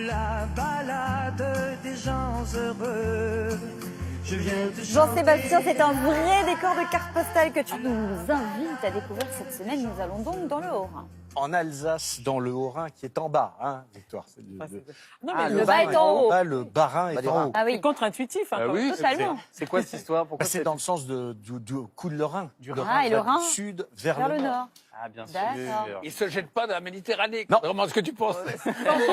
la balade des gens heureux. Je viens te Jean-Sébastien, c'est un vrai décor de carte postale que tu nous invites à découvrir cette semaine. Nous allons donc dans le Haut-Rhin. En Alsace, dans le Haut-Rhin, qui est en bas, hein, Victoire. Non, mais le bas est en haut. Bas, le Bas-Rhin est en haut. Ah oui, c'est contre-intuitif. Hein, oui, totalement. c'est quoi cette histoire? Pourquoi C'est dans le sens du coup de le Rhin. Du Le Ah, et le va Rhin du sud vers, vers le nord. Ah, bien sûr. D'accord. Il se jette pas dans la Méditerranée, Non. contrairement à ce que tu penses.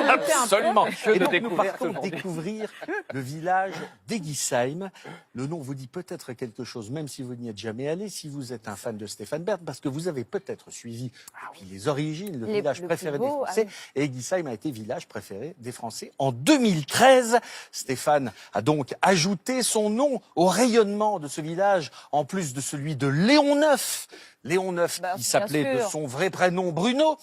Absolument. Que Et de donc, nous découverte partons aujourd'hui. découvrir le village d'Egisheim. Le nom vous dit peut-être quelque chose, même si vous n'y êtes jamais allé, si vous êtes un fan de Stéphane Bern, parce que vous avez peut-être suivi depuis les origines le village le préféré plus des beau, Français. Et Egisheim a été village préféré des Français en 2013. Stéphane a donc ajouté son nom au rayonnement de ce village, en plus de celui de Léon IX. Léon IX, Bah, qui bien s'appelait de sûr. son vrai prénom Bruno,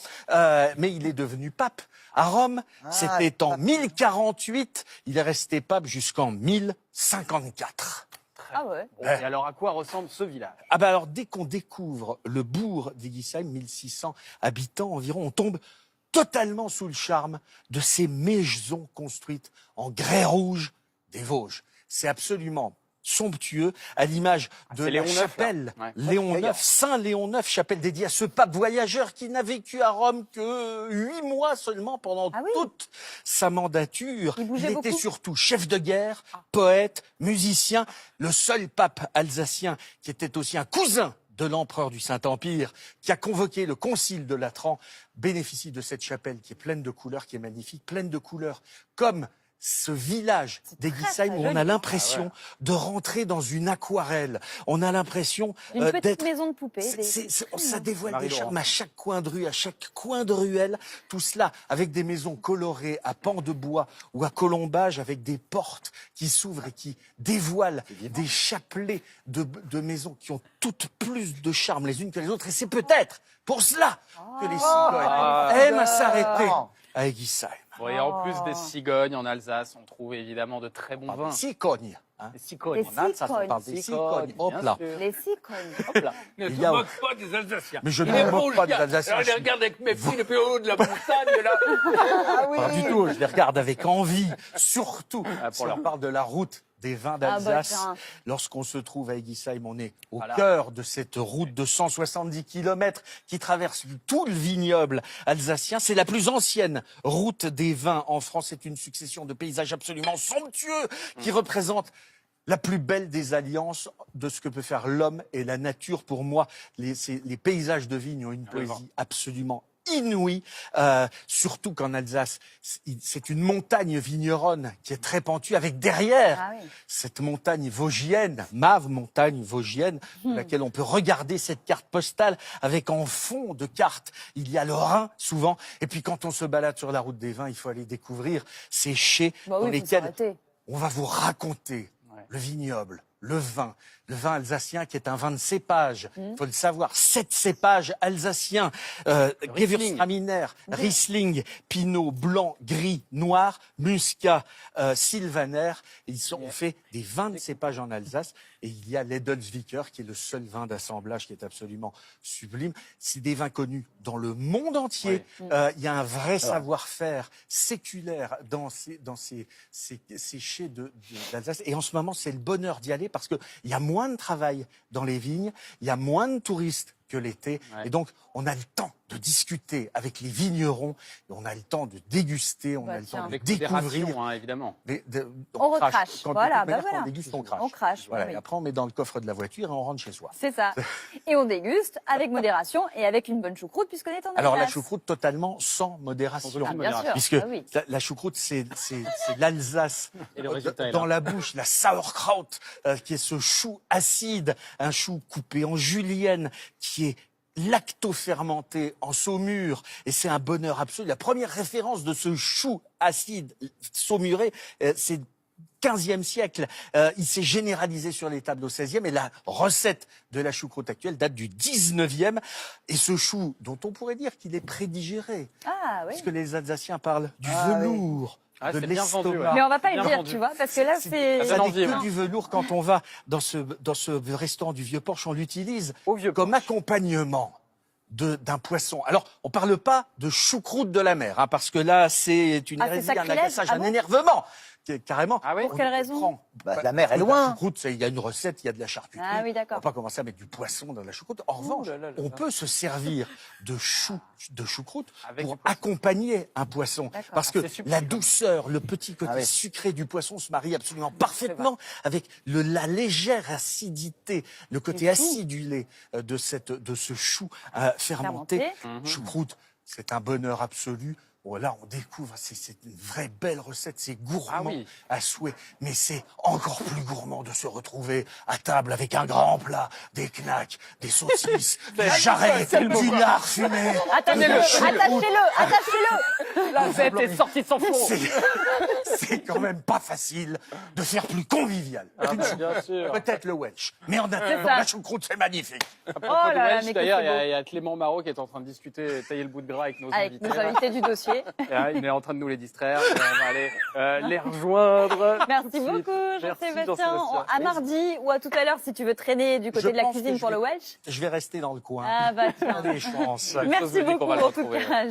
mais il est devenu pape à Rome. C'était en 1048. Il est resté pape jusqu'en 1054. Ah ouais. Et alors, à quoi ressemble ce village? Ah ben alors, dès qu'on découvre le bourg d'Egisheim, 1600 habitants environ, on tombe totalement sous le charme de ces maisons construites en grès rouge des Vosges. C'est absolument somptueux, à l'image de c'est la Léon IX, là. chapelle Ouais. Léon IX, Saint Léon IX, chapelle dédiée à ce pape voyageur qui n'a vécu à Rome que 8 mois seulement pendant Ah oui. toute sa mandature. Il bougeait était beaucoup. surtout chef de guerre, poète, musicien, le seul pape alsacien qui était aussi un cousin de l'empereur du Saint-Empire, qui a convoqué le concile de Latran, bénéficie de cette chapelle qui est pleine de couleurs, qui est magnifique, pleine de couleurs, comme ce village d'Egisheim où on a l'impression de rentrer dans une aquarelle. On a l'impression Une petite d'être... maison de poupée. Ça dévoile des Marie-Laurent. charmes à chaque coin de rue, à chaque coin de ruelle. Tout cela avec des maisons colorées à pans de bois ou à colombage, avec des portes qui s'ouvrent et qui dévoilent des chapelets de maisons qui ont toutes plus de charme les unes que les autres. Et c'est peut-être pour cela que les cigognes aiment s'arrêter à Egisheim. Bon, et en plus des cigognes en Alsace, on trouve évidemment de très bons vins. Cigognes. Hein. Des cigognes. Des En Alsace, cigognes. on parle des Cigognes. cigognes. Hop bien là. sûr. Les cigognes. Hop là. Ne Il te y a- moque pas des Alsaciens. Mais je Il ne est me beau, moque le pas des gars. Alsaciens. Alors, je les regarde avec mépris depuis le haut de la montagne, là. Pas du tout, je les regarde avec envie, surtout Ah, si on parle de la route des vins bah d'Alsace. tiens. Lorsqu'on se trouve à Egisheim, on est au Voilà. cœur de cette route de 170 kilomètres qui traverse tout le vignoble alsacien. C'est la plus ancienne route des vins en France. C'est une succession de paysages absolument somptueux qui représentent la plus belle des alliances de ce que peut faire l'homme et la nature. Pour moi, les paysages de vigne ont une poésie absolument inouïe, surtout qu'en Alsace, c'est une montagne vigneronne qui est très pentue, avec derrière Ah oui. cette montagne vosgienne, ma montagne vosgienne, de laquelle on peut regarder cette carte postale, avec en fond de carte, il y a le Rhin, souvent. Et puis quand on se balade sur la route des vins, il faut aller découvrir ces chais Bah dans oui, faut lesquels s'arrêter. on va vous raconter le vignoble, le vin alsacien qui est un vin de cépage. Il faut le savoir, 7 cépages alsaciens, Gewürztraminer, Riesling, Pinot, Blanc, Gris, Noir, Muscat, Sylvaner. On fait des vins de cépage en Alsace. Et il y a l'Edelsviker qui est le seul vin d'assemblage qui est absolument sublime. C'est des vins connus dans le monde entier. Il y a un vrai savoir-faire séculaire dans ces chais d'Alsace. Et en ce moment, c'est le bonheur d'y aller parce qu'il y a moins de travail dans les vignes, il y a moins de touristes que l'été. Ouais. Et donc, on a le temps de discuter avec les vignerons, et on a le temps de déguster, on Bah, a le temps tiens. de Avec découvrir. modération, hein, évidemment. On recrache. Quand, Voilà, de toute manière, bah quand voilà. on déguste, on crache. On crache, Voilà, oui. et après, on met dans le coffre de la voiture et on rentre chez soi. C'est ça. Et on déguste avec modération et avec une bonne choucroute puisqu'on est en Alors, la Alsace. choucroute totalement sans modération. Sans aucune bien sûr. Puisque Ah oui. la choucroute, c'est l'Alsace Et le résultat est dans là. la bouche, la sauerkraut, qui est ce chou acide, un chou coupé en julienne, qui est lacto-fermenté en saumure, et c'est un bonheur absolu. La première référence de ce chou acide saumuré, c'est 15e siècle. Il s'est généralisé sur les tables au 16e et la recette de la choucroute actuelle date du 19e. Et ce chou, dont on pourrait dire qu'il est prédigéré, Ah oui. puisque les Alsaciens parlent du velours, Ah, de c'est bien vendu, l'estomac. ouais. Mais on va pas le Bien dire, vendu. tu vois, parce que là, c'est... Ça Ça donne n'est envie, que hein. du velours quand on va dans ce restaurant du Vieux-Porche, on l'utilise Au Vieux comme accompagnement. d'un poisson. Alors, on parle pas de choucroute de la mer, hein, parce que là, c'est une Ah, c'est hérésie, un sacrilège. agaçage, Ah un bon énervement. Carrément. Ah oui Pour quelle raison? La mer est La loin. choucroute, il y a une recette, il y a de la charcuterie. Ah oui, d'accord. On va pas commencer à mettre du poisson dans la choucroute. En revanche, on peut se servir de choucroute Avec pour du poisson. accompagner un poisson. D'accord. Parce que c'est subtil, la hein. douceur, le petit côté Ah oui. sucré du poisson se marie absolument parfaitement avec la légère acidité, le côté acidulé de ce chou fermenté. Fermenté. Choucroute, c'est un bonheur absolu. Oh, là, on découvre, c'est une vraie belle recette, c'est gourmand Ah oui. à souhait, mais c'est encore plus gourmand de se retrouver à table avec un grand plat, des knacks, des saucisses, des jarrets, du lard fumé. Attachez-le, attachez-le, attachez-le. La fête est sortie de son four. C'est quand même pas facile de faire plus convivial. qu'une choucroute. Bien sûr. Peut-être le Welsh, mais en attendant, ça. la choucroute, c'est magnifique. Oh là là, mais que D'ailleurs, c'est il beau. y a Clément Marot qui est en train de discuter, tailler le bout de gras avec nos Avec invités. nos invités du dossier. Et, il est en train de nous les distraire. On va aller les rejoindre. Merci tout de suite. beaucoup, Merci, Jean-Sébastien. À mardi ou à tout à l'heure si tu veux traîner du côté Je de la pense que cuisine je pour vais- le Welsh. Je vais rester dans le coin. Ah bah tiens. Des chances. Chose Merci me dit qu'on beaucoup va le en tout retrouver, cas.